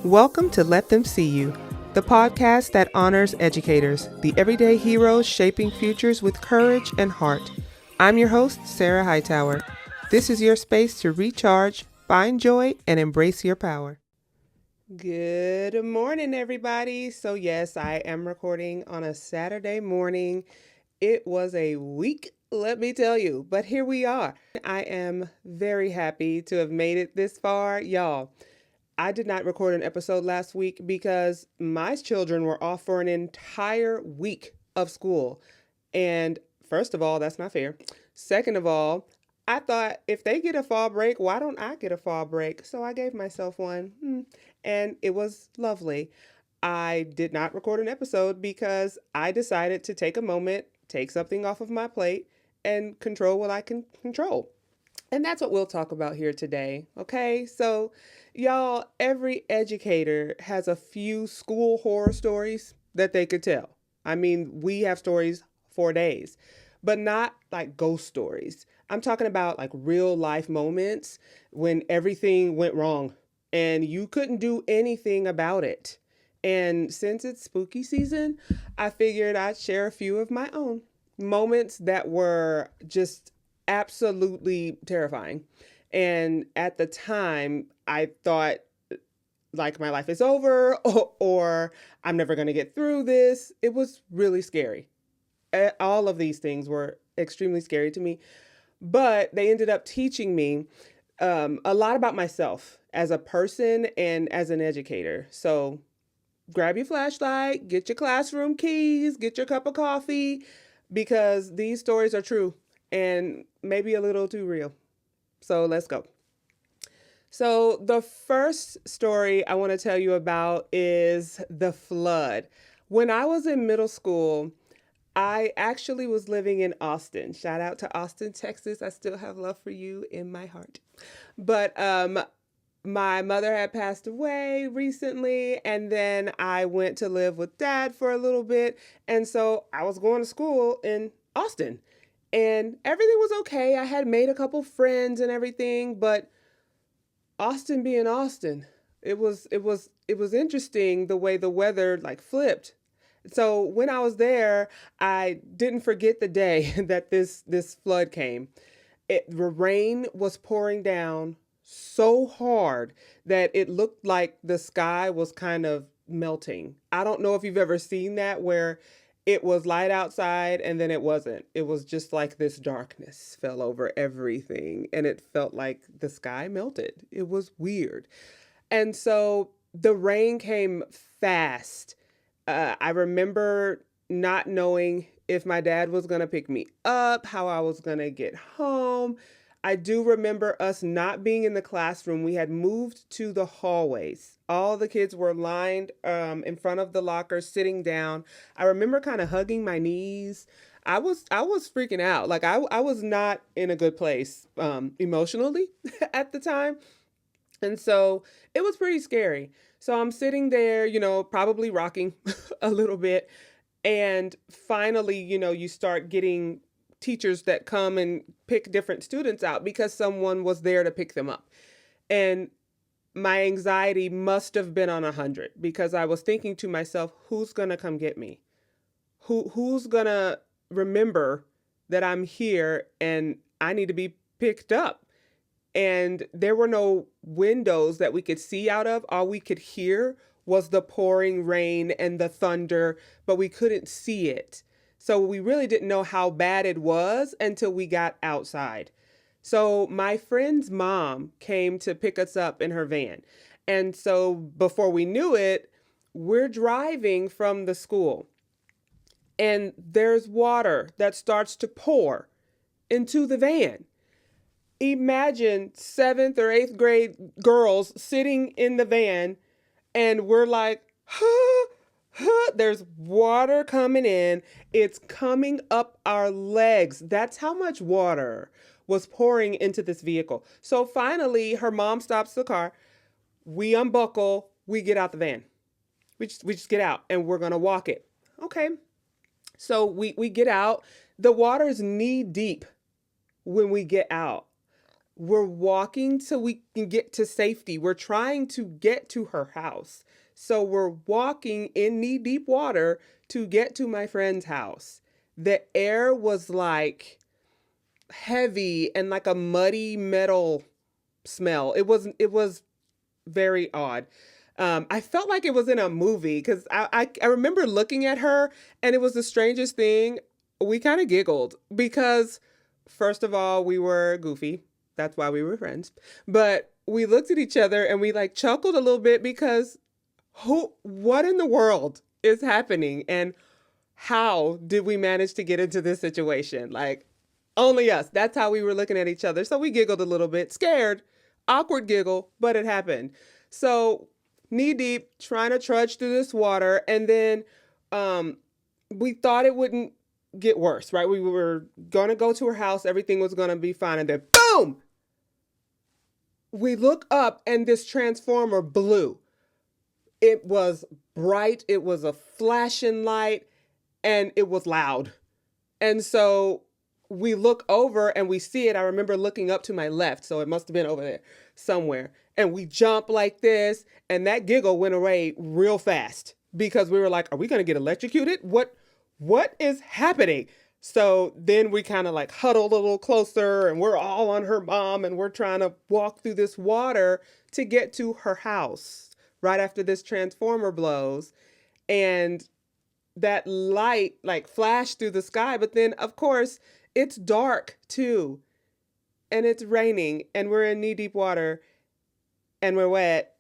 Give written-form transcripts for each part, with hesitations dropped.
Welcome to Let Them See You, the podcast that honors educators, the everyday heroes shaping futures with courage and heart. I'm your host, Sarah Hightower. This is your space to recharge, find joy, and embrace your power. Good morning, everybody. So yes, I am recording on a Saturday morning. It was a week, let me tell you, but here we are. I am very happy to have made it this far. Y'all, I did not record an episode last week because my children were off for an entire week of school. And first of all, that's not fair. Second of all, I thought if they get a fall break, why don't I get a fall break? So I gave myself one, and it was lovely. I did not record an episode because I decided to take a moment, take something off of my plate, and control what I can control. And that's what we'll talk about here today. Okay. So, y'all, every educator has a few school horror stories that they could tell. I mean, we have stories for days, but not like ghost stories. I'm talking about like real life moments when everything went wrong and you couldn't do anything about it. And since it's spooky season, I figured I'd share a few of my own moments that were just absolutely terrifying. And at the time, I thought like my life is over or I'm never going to get through this. It was really scary. All of these things were extremely scary to me, but they ended up teaching me a lot about myself as a person and as an educator. So grab your flashlight, get your classroom keys, get your cup of coffee, because these stories are true and maybe a little too real. So let's go. So the first story I want to tell you about is the flood. When I was in middle school, I actually was living in Austin. Shout out to Austin, Texas. I still have love for you in my heart. But my mother had passed away recently, and then I went to live with Dad for a little bit. And so I was going to school in Austin, and everything was okay. I had made a couple friends and everything, but Austin being Austin, it was interesting the way the weather like flipped. So when I was there, I didn't forget the day that this flood came. The rain was pouring down so hard that it looked like the sky was kind of melting. I don't know if you've ever seen that where it was light outside and then it wasn't. It was just like this darkness fell over everything and it felt like the sky melted. It was weird. And so the rain came fast. I remember not knowing if my dad was going to pick me up, how I was going to get home. I do remember us not being in the classroom. We had moved to the hallways. All the kids were lined in front of the lockers, sitting down. I remember kind of hugging my knees. I was freaking out. Like I was not in a good place emotionally at the time. And so it was pretty scary. So I'm sitting there, probably rocking a little bit. And finally, you start getting teachers that come and pick different students out because someone was there to pick them up. And my anxiety must have been on 100 because I was thinking to myself, who's going to come get me? Who's going to remember that I'm here and I need to be picked up? And there were no windows that we could see out of. All we could hear was the pouring rain and the thunder, but we couldn't see it. So we really didn't know how bad it was until we got outside. So my friend's mom came to pick us up in her van. And so before we knew it, we're driving from the school. And there's water that starts to pour into the van. Imagine 7th or 8th grade girls sitting in the van and we're like, there's water coming in. It's coming up our legs. That's how much water was pouring into this vehicle. So finally, her mom stops the car. We unbuckle. We get out the van. We just get out and we're going to walk it. Okay. So we get out. The water is knee deep when we get out. We're walking so we can get to safety. We're trying to get to her house. So we're walking in knee deep water to get to my friend's house. The air was like heavy and like a muddy metal smell. It was very odd. I felt like it was in a movie because I remember looking at her and it was the strangest thing. We kind of giggled because, first of all, we were goofy. That's why we were friends. But we looked at each other and we like chuckled a little bit because what in the world is happening? And how did we manage to get into this situation? Like, only us. That's how we were looking at each other. So we giggled a little bit, scared, awkward giggle, but it happened. So knee deep, trying to trudge through this water. And then um, we thought it wouldn't get worse, right? We were going to go to her house. Everything was going to be fine. And then boom, we look up and this transformer blew. It was bright. It was a flashing light and it was loud. And so we look over and we see it. I remember looking up to my left, so it must have been over there somewhere. And we jump like this, and that giggle went away real fast because we were like, are we going to get electrocuted? What is happening? So then we kind of like huddled a little closer and we're all on her mom and we're trying to walk through this water to get to her house right after this transformer blows. And that light like flashed through the sky, but then of course it's dark too, and it's raining, and we're in knee deep water, and we're wet,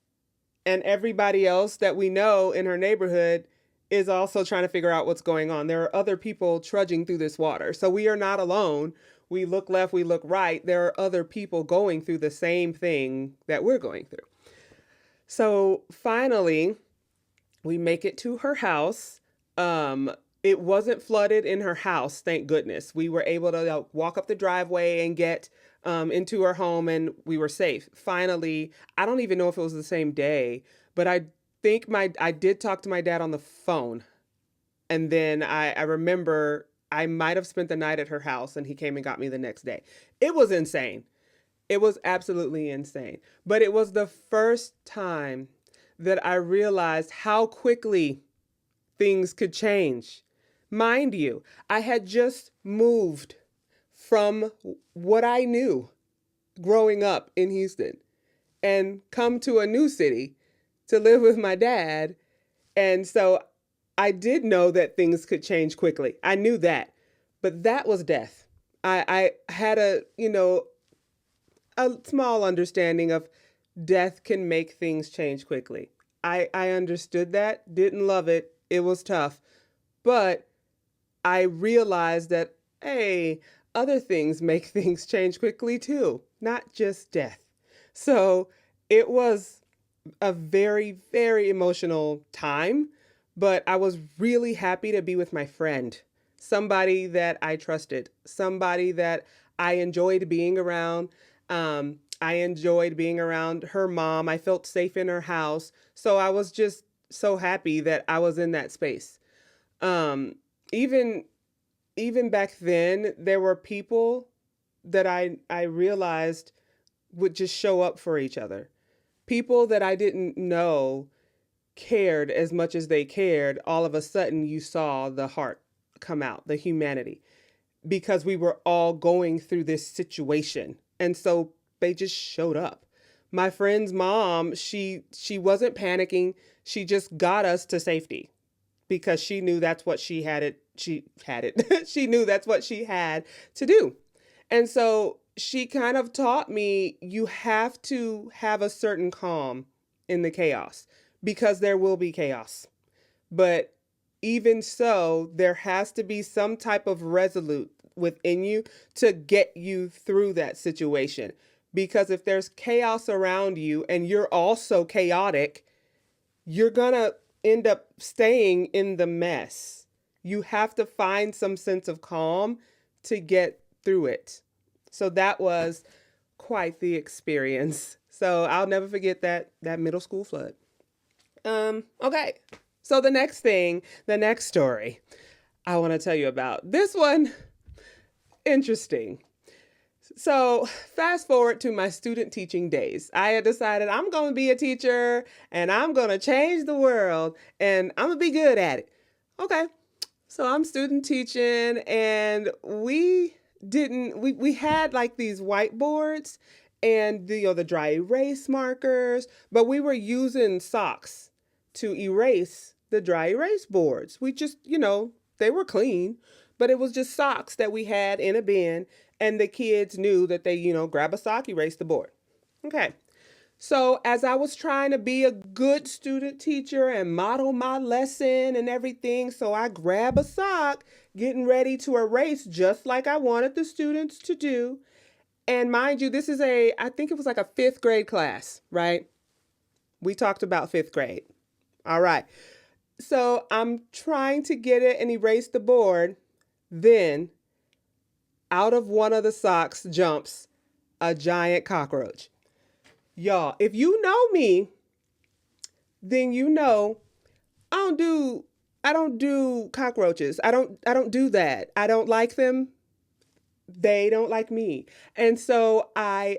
and everybody else that we know in her neighborhood is also trying to figure out what's going on. There are other people trudging through this water, so we are not alone. We look left, we look right. There are other people going through the same thing that we're going through. So finally, we make it to her house. It wasn't flooded in her house, thank goodness. We were able to walk up the driveway and get into her home, and we were safe. Finally, I don't even know if it was the same day, but I think I did talk to my dad on the phone. And then I remember I might have spent the night at her house and he came and got me the next day. It was insane. It was absolutely insane. But it was the first time that I realized how quickly things could change. Mind you, I had just moved from what I knew growing up in Houston and come to a new city to live with my dad. And so I did know that things could change quickly. I knew that. But that was death. I had a small understanding of death can make things change quickly. I understood that, didn't love it. It was tough. But I realized that, hey, other things make things change quickly too, not just death. So it was a very, very emotional time, but I was really happy to be with my friend, somebody that I trusted, somebody that I enjoyed being around. I enjoyed being around her mom. I felt safe in her house. So I was just so happy that I was in that space. Um, even even back then, there were people that I realized would just show up for each other. People that I didn't know cared as much as they cared. All of a sudden, you saw the heart come out, the humanity, because we were all going through this situation. And so they just showed up. My friend's mom, she wasn't panicking. She just got us to safety because she knew that's what she had it. She knew that's what she had to do. And so she kind of taught me you have to have a certain calm in the chaos because there will be chaos. But even so, there has to be some type of resolute within you to get you through that situation. Because if there's chaos around you and you're also chaotic, you're going to end up staying in the mess. You have to find some sense of calm to get through it. So that was quite the experience. So I'll never forget that middle school flood. Okay. So the next story I want to tell you about. This one, interesting. So, fast forward to my student teaching days. I had decided I'm going to be a teacher and I'm going to change the world and I'm going to be good at it. Okay. So, I'm student teaching and we had like these whiteboards and the dry erase markers, but we were using socks to erase the dry erase boards. We just, they were clean, but it was just socks that we had in a bin, and the kids knew that they, grab a sock, erase the board. Okay. So, as I was trying to be a good student teacher and model my lesson and everything, so I grab a sock, getting ready to erase just like I wanted the students to do. And mind you, this is I think it was like a fifth grade class, right? We talked about fifth grade. All right. So I'm trying to get it and erase the board. Then out of one of the socks jumps a giant cockroach. Y'all, if you know me, then you know I don't do cockroaches. I don't do that. I don't like them. They don't like me. And so I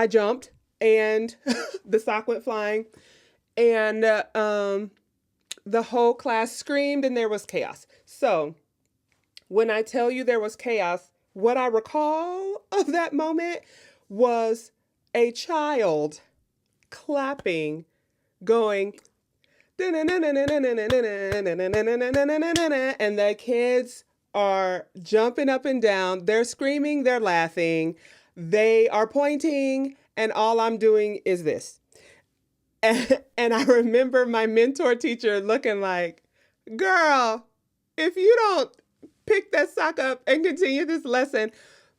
jumped and the sock went flying and the whole class screamed and there was chaos. So when I tell you there was chaos, what I recall of that moment was a child clapping, going, and the kids are jumping up and down. They're screaming, they're laughing, they are pointing, and all I'm doing is this. And I remember my mentor teacher looking like, girl, if you don't pick that sock up and continue this lesson.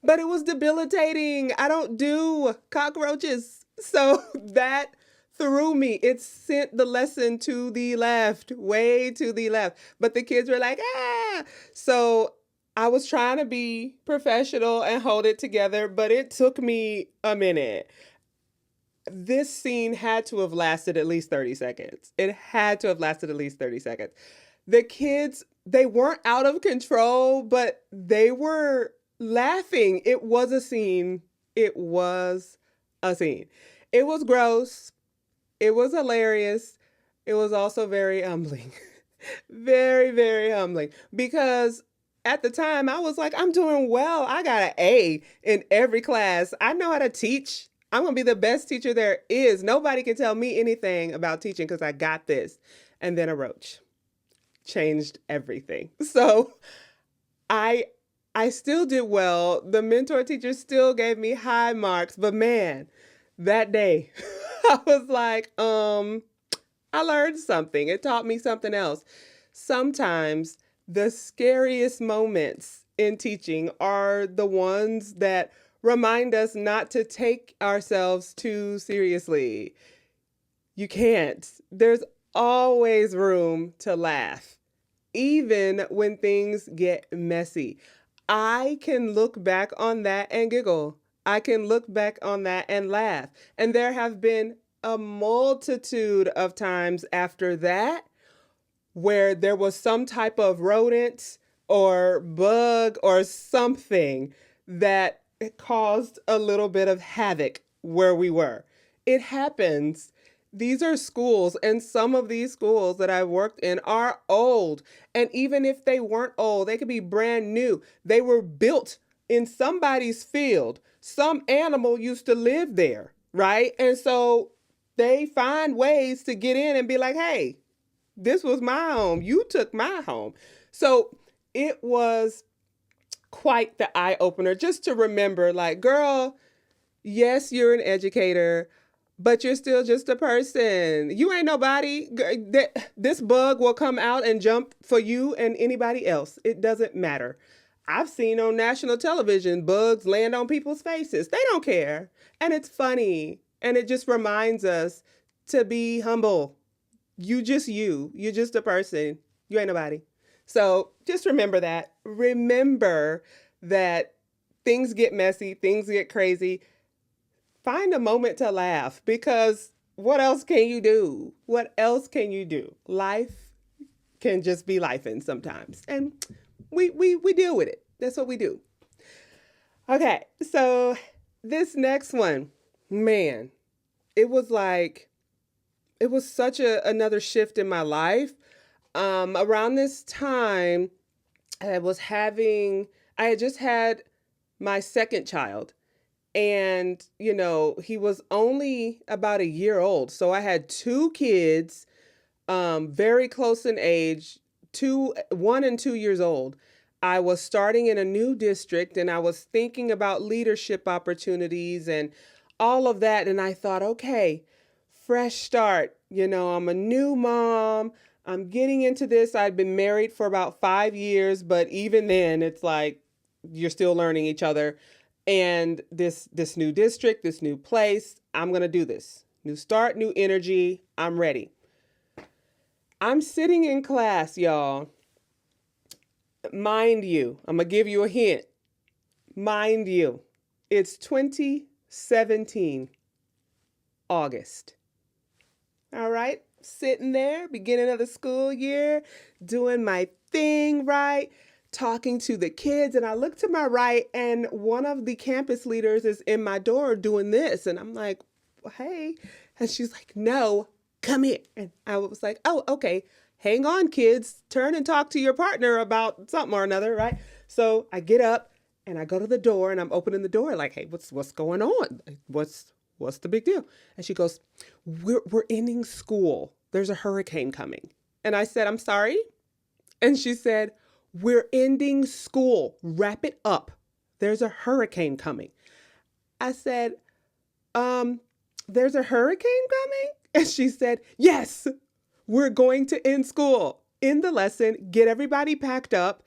But it was debilitating. I don't do cockroaches. So that threw me. It sent the lesson to the left, way to the left. But the kids were like, ah. So I was trying to be professional and hold it together, but it took me a minute. This scene had to have lasted at least 30 seconds. It had to have lasted at least 30 seconds. The kids, they weren't out of control, but they were laughing. It was a scene. It was a scene. It was gross. It was hilarious. It was also very humbling. Very, very humbling. Because at the time, I was like, I'm doing well. I got an A in every class. I know how to teach. I'm going to be the best teacher there is. Nobody can tell me anything about teaching because I got this. And then a roach changed everything. So I still did well. The mentor teacher still gave me high marks, but man, that day I was like, I learned something. It taught me something else. Sometimes the scariest moments in teaching are the ones that remind us not to take ourselves too seriously. You can't. There's always room to laugh, even when things get messy. I can look back on that and giggle. I can look back on that and laugh. And there have been a multitude of times after that where there was some type of rodent or bug or something that caused a little bit of havoc where we were. It happens. These are schools, and some of these schools that I've worked in are old. And even if they weren't old, they could be brand new. They were built in somebody's field. Some animal used to live there, right? And so they find ways to get in and be like, hey, this was my home. You took my home. So it was quite the eye opener just to remember, like, girl, yes, you're an educator, but you're still just a person. You ain't nobody. This bug will come out and jump for you and anybody else. It doesn't matter. I've seen on national television bugs land on people's faces. They don't care. And it's funny. And it just reminds us to be humble. You just you. You're just a person. You ain't nobody. So just remember that. Remember that things get messy, things get crazy. Find a moment to laugh, because what else can you do? What else can you do? Life can just be lifing sometimes. And we deal with it. That's what we do. Okay, so this next one, man, it was like it was such another shift in my life. Around this time, I was having I had just had my second child, and he was only about a year old. So I had two kids, very close in age, 1 and 2 years old. I was starting in a new district, and I was thinking about leadership opportunities and all of that. And I thought, okay, fresh start. I'm a new mom. I'm getting into this. I'd been married for about 5 years, but even then, it's like you're still learning each other. And this new district, this new place, I'm gonna do this. New start, new energy. I'm ready. I'm sitting in class, y'all. Mind you, I'm going to give you a hint. Mind you, it's 2017, August. All right, sitting there, beginning of the school year, doing my thing, right? Talking to the kids, and I look to my right, and one of the campus leaders is in my door doing this. And I'm like, hey. And she's like, no, come here. And I was like, oh, okay. Hang on, kids. Turn and talk to your partner about something or another, right? So I get up and I go to the door, and I'm opening the door like, hey, what's going on? What's the big deal? And she goes, we're ending school. There's a hurricane coming. And I said, I'm sorry. And she said, we're ending school. Wrap it up. There's a hurricane coming. I said, there's a hurricane coming? And she said, yes, we're going to end school. End the lesson, get everybody packed up.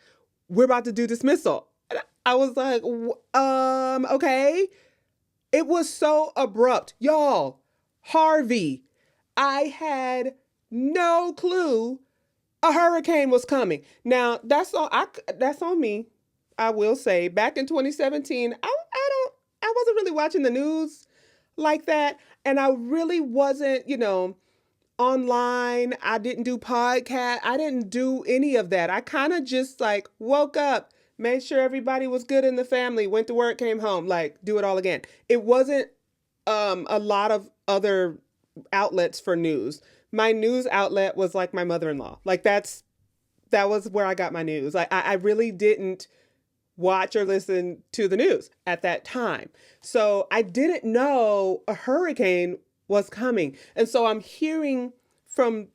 We're about to do dismissal. And I was like, okay. It was so abrupt. Y'all, Harvey, I had no clue a hurricane was coming. Now, that's on me. I will say, back in 2017, I wasn't really watching the news like that, and I really wasn't, online. I didn't do podcast. I didn't do any of that. I kind of just like woke up, made sure everybody was good in the family, went to work, came home, like do it all again. It wasn't a lot of other outlets for news. My news outlet was like my mother-in-law. Like that was where I got my news. Like I really didn't watch or listen to the news at that time. So I didn't know a hurricane was coming. And so I'm hearing from,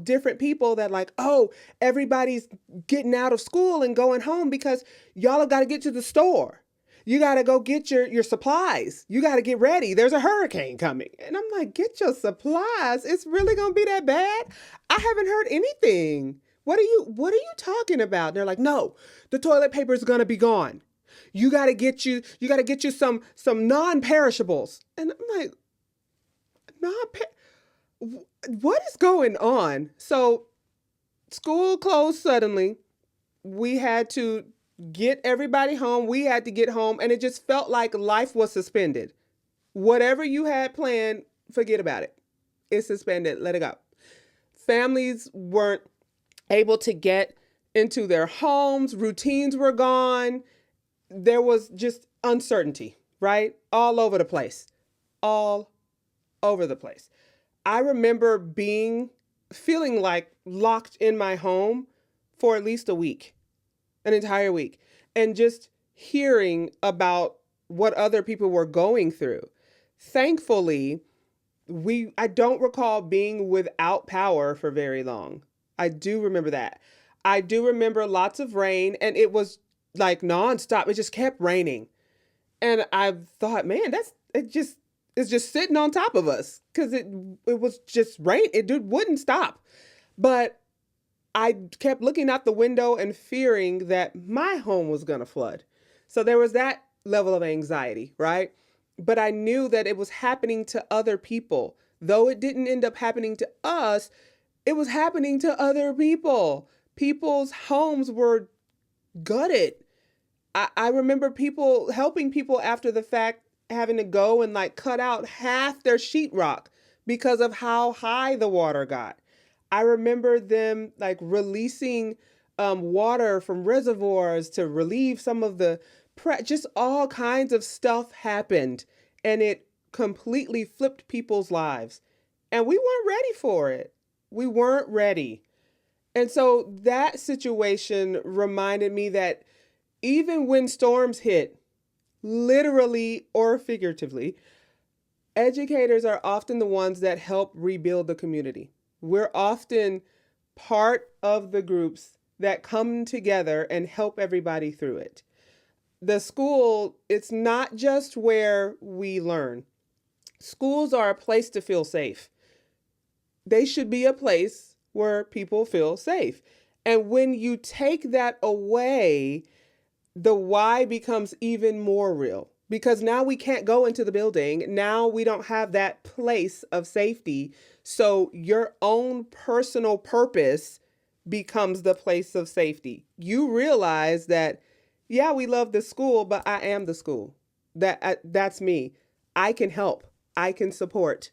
different people that like, oh, everybody's getting out of school and going home because y'all have got to get to the store. You got to go get your supplies. You got to get ready. There's a hurricane coming. And I'm like, get your supplies. It's really going to be that bad? I haven't heard anything. What are you talking about? And they're like, no, the toilet paper is going to be gone. You got to get you some non-perishables. And I'm like, what is going on? So school closed suddenly. We had to get everybody home. We had to get home, and it just felt like life was suspended. Whatever you had planned, forget about it. It's suspended. Let it go. Families weren't able to get into their homes. Routines were gone. There was just uncertainty, right? All over the place. All over the place. I remember feeling like locked in my home for at least a week, an entire week, and just hearing about what other people were going through. Thankfully, I don't recall being without power for very long. I do remember that. I do remember lots of rain, and it was like nonstop. It just kept raining. And I thought, man, it's just sitting on top of us because it was just rain. It wouldn't stop. But I kept looking out the window and fearing that my home was going to flood. So there was that level of anxiety, right? But I knew that it was happening to other people. Though it didn't end up happening to us, it was happening to other people. People's homes were gutted. I remember people helping people after the fact, having to go and like cut out half their sheetrock because of how high the water got. I remember them like releasing water from reservoirs to relieve some of the just all kinds of stuff happened, and it completely flipped people's lives. And we weren't ready for it. We weren't ready. And so that situation reminded me that even when storms hit, literally or figuratively, educators are often the ones that help rebuild the community. We're often part of the groups that come together and help everybody through it. The school, it's not just where we learn. Schools are a place to feel safe. They should be a place where people feel safe. And when you take that away, the why becomes even more real, because now we can't go into the building. Now we don't have that place of safety. So your own personal purpose becomes the place of safety. You realize that, yeah, we love the school, but I am the school. That's me. I can help. I can support.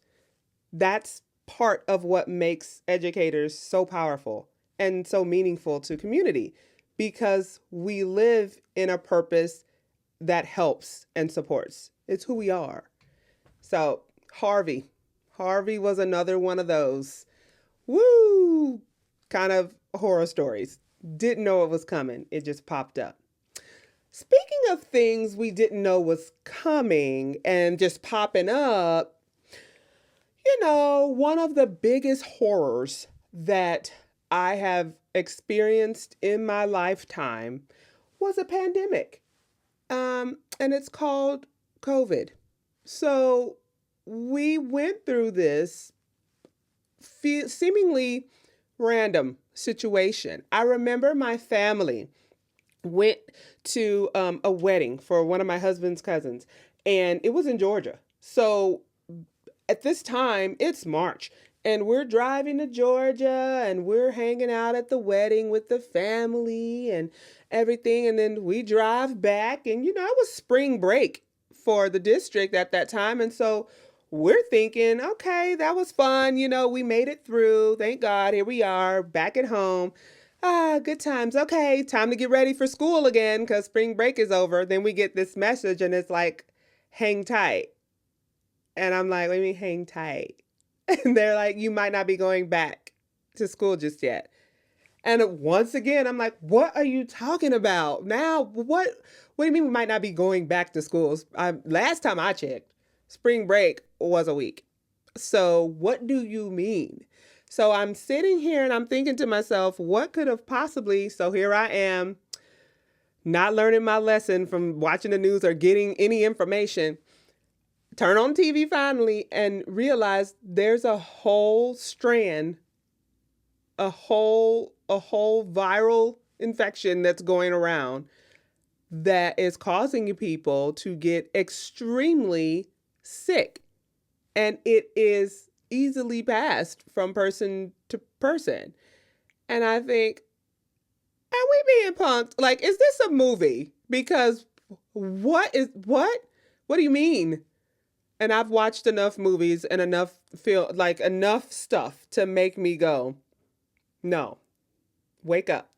That's part of what makes educators so powerful and so meaningful to community, because we live in a purpose that helps and supports. It's who we are. So Harvey was another one of those woo kind of horror stories. Didn't know it was coming. It just popped up. Speaking of things we didn't know was coming and just popping up, one of the biggest horrors that I have experienced in my lifetime was a pandemic. And it's called COVID. So we went through this seemingly random situation. I remember my family went to a wedding for one of my husband's cousins, and it was in Georgia. So at this time, it's March, and we're driving to Georgia, and we're hanging out at the wedding with the family and everything. And then we drive back, and it was spring break for the district at that time. And so we're thinking, okay, that was fun. We made it through. Thank God. Here we are back at home. Good times. Okay, time to get ready for school again because spring break is over. Then we get this message, and it's like, hang tight. And I'm like, let me hang tight. And they're like, you might not be going back to school just yet. And once again, I'm like, what are you talking about? Now, what do you mean we might not be going back to schools? Last time I checked, spring break was a week. So what do you mean? So I'm sitting here and I'm thinking to myself, what could have possibly, so here I am, not learning my lesson from watching the news or getting any information. Turn on TV finally and realize there's a whole strand, a whole viral infection that's going around that is causing people to get extremely sick. And it is easily passed from person to person. And I think, are we being punked? Like, is this a movie? Because what? What do you mean? And I've watched enough movies and enough stuff to make me go, no, wake up.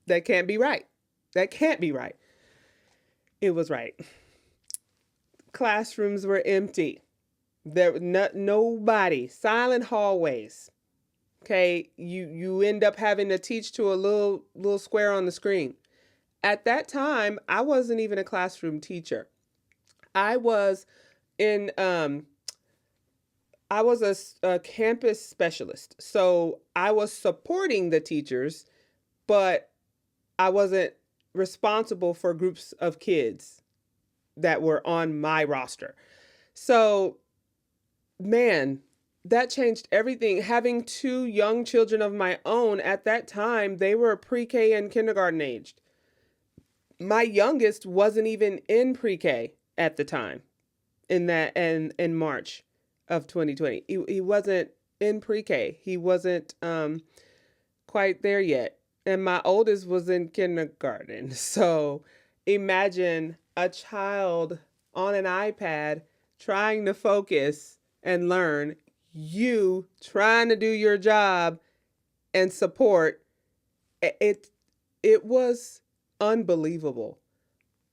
That can't be right. That can't be right. It was right. Classrooms were empty. There was nobody. Silent hallways. Okay, you end up having to teach to a little square on the screen. At that time, I wasn't even a classroom teacher. I was in I was a campus specialist. So I was supporting the teachers, but I wasn't responsible for groups of kids that were on my roster. So, man, that changed everything. Having two young children of my own at that time, they were pre-K and kindergarten aged. My youngest wasn't even in pre-K at the time in March of 2020. He wasn't in pre-K. He wasn't quite there yet. And my oldest was in kindergarten. So imagine a child on an iPad trying to focus and learn, you trying to do your job and support. It was unbelievable.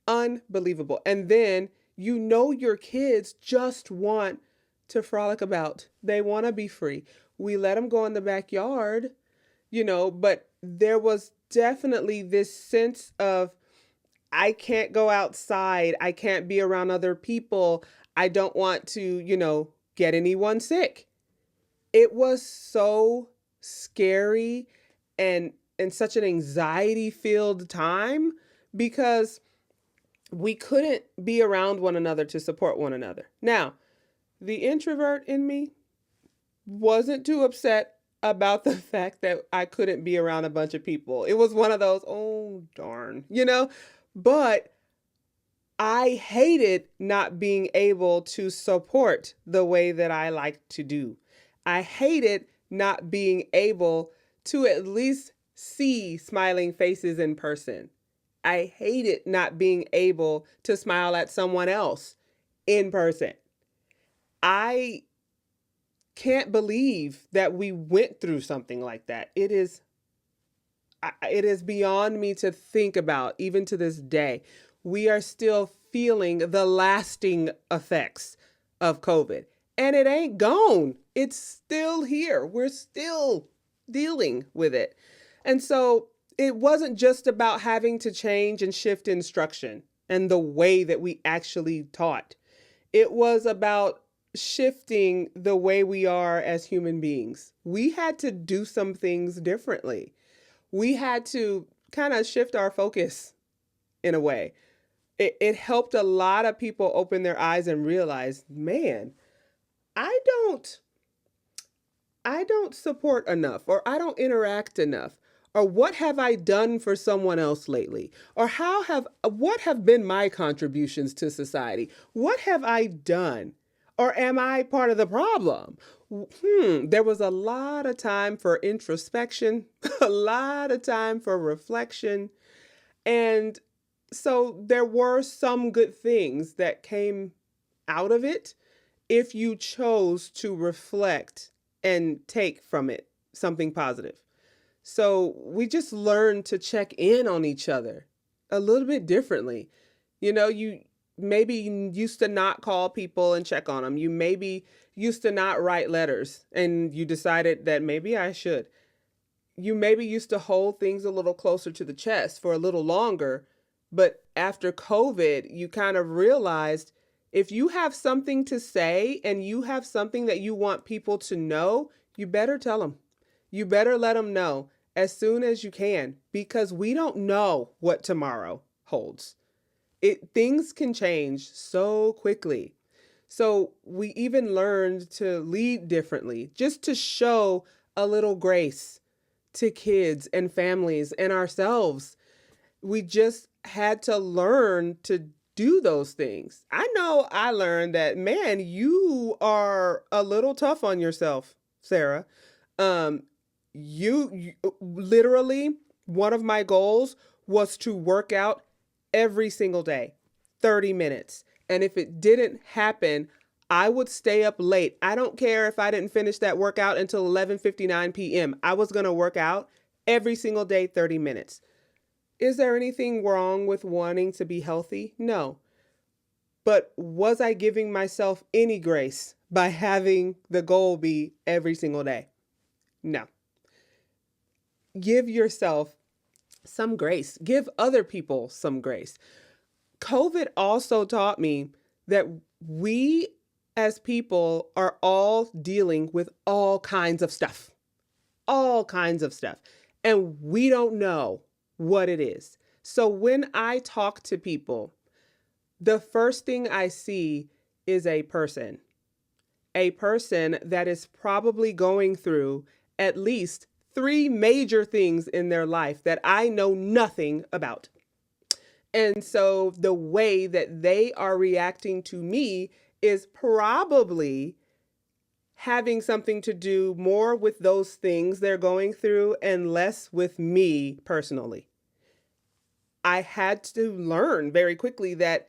Unbelievable. And then your kids just want to frolic about. They want to be free. We let them go in the backyard, but there was definitely this sense of, I can't go outside. I can't be around other people. I don't want to, get anyone sick. It was so scary and such an anxiety filled time because we couldn't be around one another to support one another. Now, the introvert in me wasn't too upset about the fact that I couldn't be around a bunch of people. It was one of those, oh, darn, but I hated not being able to support the way that I like to do. I hated not being able to at least see smiling faces in person. I hated not being able to smile at someone else in person. I can't believe that we went through something like that. It is beyond me to think about, even to this day. We are still feeling the lasting effects of COVID, and it ain't gone. It's still here. We're still dealing with it. And so it wasn't just about having to change and shift instruction and the way that we actually taught. It was about shifting the way we are as human beings. We had to do some things differently. We had to kind of shift our focus in a way. It helped a lot of people open their eyes and realize, man, I don't support enough, or I don't interact enough, or what have I done for someone else lately, or what have been my contributions to society? What have I done? Or am I part of the problem? There was a lot of time for introspection, a lot of time for reflection. And so there were some good things that came out of it if you chose to reflect and take from it something positive. So we just learned to check in on each other a little bit differently. You maybe used to not call people and check on them. You maybe used to not write letters and you decided that maybe I should. You maybe used to hold things a little closer to the chest for a little longer. But after COVID, you kind of realized if you have something to say and you have something that you want people to know, you better tell them. You better let them know as soon as you can, because we don't know what tomorrow holds. Things can change so quickly. So we even learned to lead differently, just to show a little grace to kids and families and ourselves. We just had to learn to do those things. I know I learned that, man, you are a little tough on yourself, Sarah. You literally, one of my goals was to work out every single day, 30 minutes. And if it didn't happen, I would stay up late. I don't care if I didn't finish that workout until 11:59 p.m. I was going to work out every single day, 30 minutes. Is there anything wrong with wanting to be healthy? No. But was I giving myself any grace by having the goal be every single day? No. Give yourself some grace. Give other people some grace. COVID also taught me that we as people are all dealing with all kinds of stuff. All kinds of stuff. And we don't know what it is. So when I talk to people, the first thing I see is a person that is probably going through at least 3 major things in their life that I know nothing about. And so the way that they are reacting to me is probably having something to do more with those things they're going through and less with me personally. I had to learn very quickly that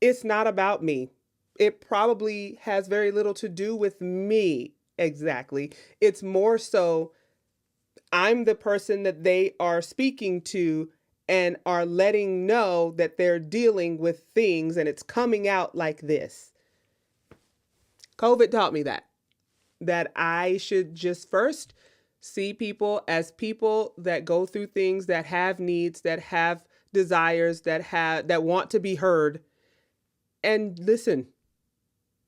it's not about me. It probably has very little to do with me exactly. It's more so I'm the person that they are speaking to, and are letting know that they're dealing with things and it's coming out like this. COVID taught me that I should just first see people as people that go through things, that have needs, that have desires, that want to be heard, and listen.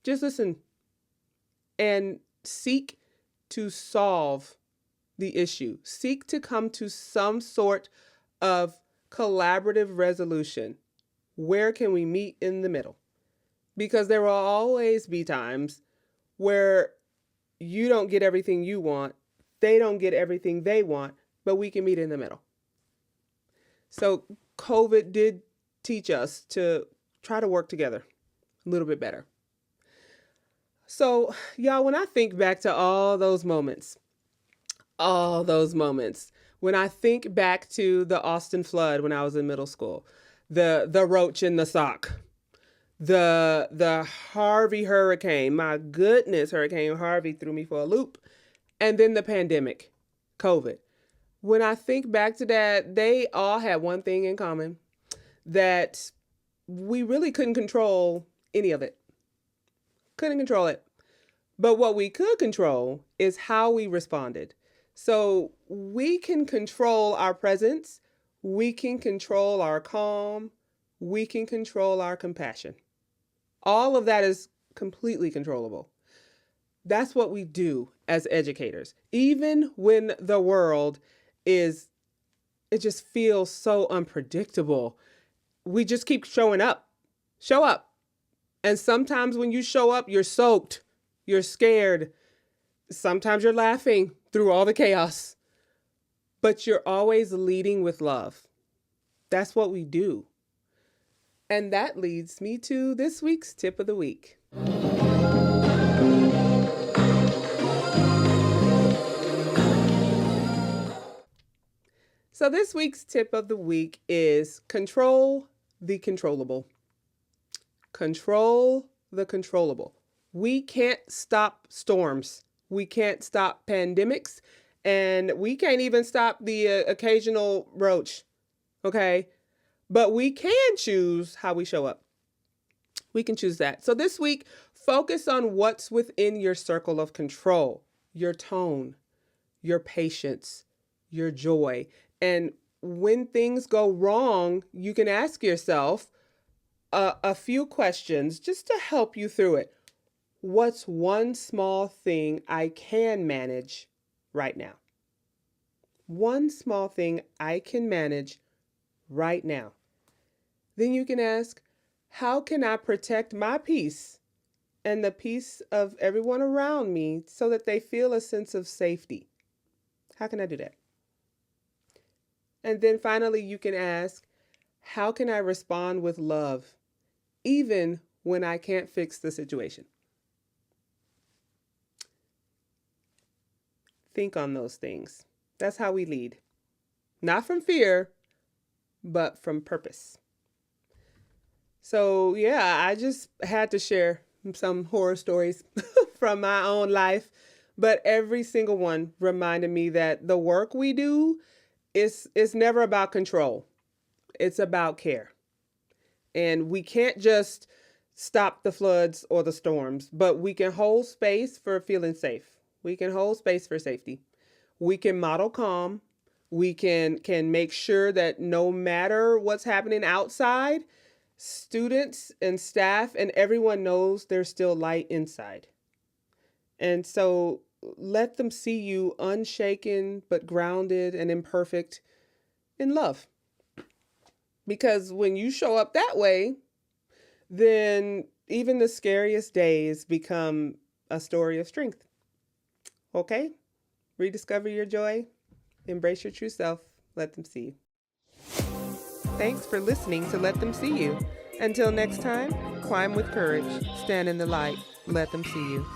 Just listen and seek to solve the issue. Seek to come to some sort of collaborative resolution. Where can we meet in the middle? Because there will always be times where you don't get everything you want, they don't get everything they want, but we can meet in the middle. So COVID did teach us to try to work together a little bit better. So, y'all, when I think back to all those moments, when I think back to the Austin flood when I was in middle school, the roach in the sock, the Harvey hurricane, my goodness, Hurricane Harvey threw me for a loop, and then the pandemic, COVID. When I think back to that, they all had one thing in common, that we really couldn't control any of it. Couldn't control it. But what we could control is how we responded. So we can control our presence, we can control our calm, we can control our compassion. All of that is completely controllable. That's what we do as educators. Even when the world it just feels so unpredictable, we just keep showing up. Show up. And sometimes when you show up, you're soaked, you're scared. Sometimes you're laughing through all the chaos, but you're always leading with love. That's what we do. And that leads me to this week's tip of the week. So this week's tip of the week is control the controllable. Control the controllable. We can't stop storms. We can't stop pandemics. And we can't even stop the occasional roach. Okay? But we can choose how we show up. We can choose that. So this week, focus on what's within your circle of control. Your tone, your patience, your joy. And when things go wrong, you can ask yourself a few questions just to help you through it. What's one small thing I can manage right now? One small thing I can manage right now. Then you can ask, how can I protect my peace and the peace of everyone around me so that they feel a sense of safety? How can I do that? And then finally, you can ask, how can I respond with love, even when I can't fix the situation? Think on those things. That's how we lead. Not from fear, but from purpose. So yeah, I just had to share some horror stories from my own life, but every single one reminded me that the work we do is never about control. It's about care. And we can't just stop the floods or the storms, but we can hold space for feeling safe. We can hold space for safety. We can model calm. We can make sure that no matter what's happening outside, students and staff and everyone knows there's still light inside. And so let them see you unshaken, but grounded and imperfect in love. Because when you show up that way, then even the scariest days become a story of strength. Okay? Rediscover your joy. Embrace your true self. Let them see you. Thanks for listening to Let Them See You. Until next time, climb with courage, stand in the light, let them see you.